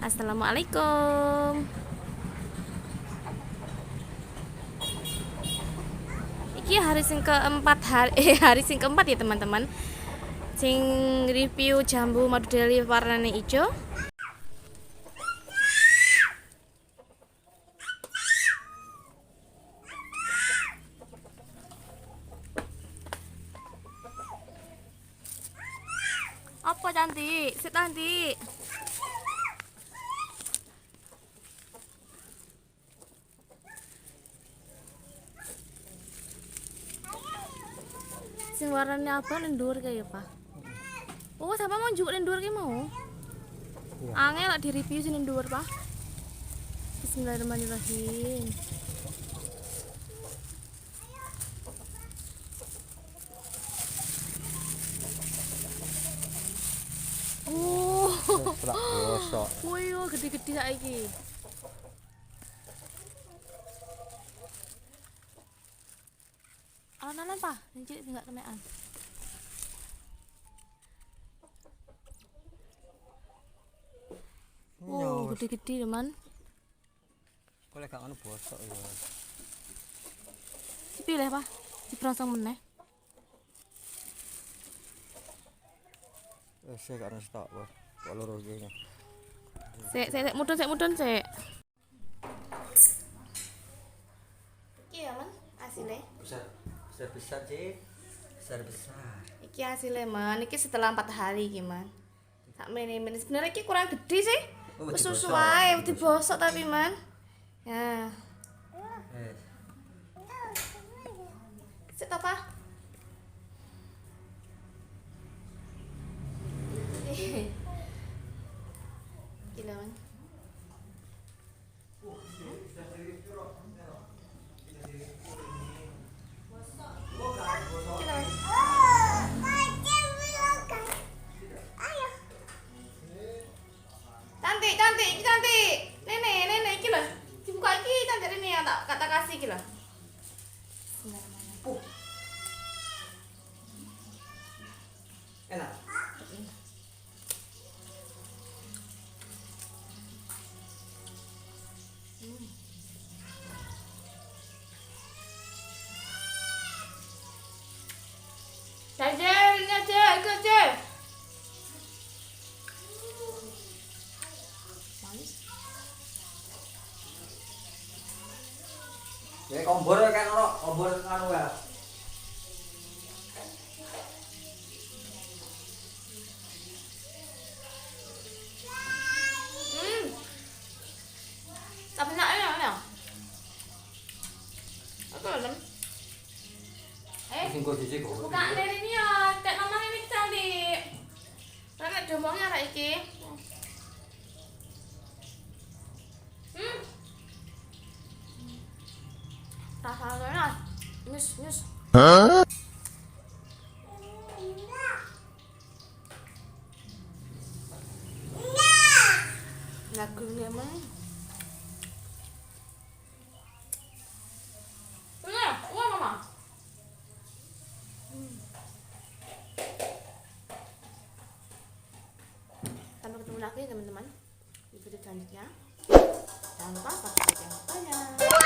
Assalamualaikum. Iki hari sing keempat hari sing keempat ya teman-teman. Sing review jambu madu deli warnanya hijau. Apa cantik? Si cantik. Sing warnanya apa nendur kayak apa? Oh, sama mau njuk nendur kayak mau? Angel lah di review sih nendur pak. Bismillahirrahmanirrahim. Wih, gede-gede saiki. Alan-alan pak, nanti nggak kenaan. Oh, gede-gede teman. Kok lek gak ngono bosok ya. Dipilih pak, diperongsong meneh. Saya gak ngerti tak, Bos. Kok loro iki. Sek mudun sek. Iki ya, Man, hasilnya. Besar, Cik. Besar. Iki hasilnya, Man. Iki setelah 4 hari iki, Man. Sak meneh-meneh sebenarnya iki kurang gede sih. Wis susu wae, dibosok tapi, Man. Ya. Sik ta, Pak? Gila, Man. Cantik. Nenek iki lho. Dibuka iki cantik ini ya tak kata kasih iki lho. Enak. Jajal. Ya kompor kan ono, kompor anu ya. Tapi nak ya. Apa lho? Sing kok dicek kok. Buka ini ya, tek nomor ini cantik. Nek domongnya arek iki. Rasanya nyus. Hah? Lagunya mah. Mama. Sampai ketemu lagi teman-teman di video selanjutnya. Jangan lupa subscribe channel.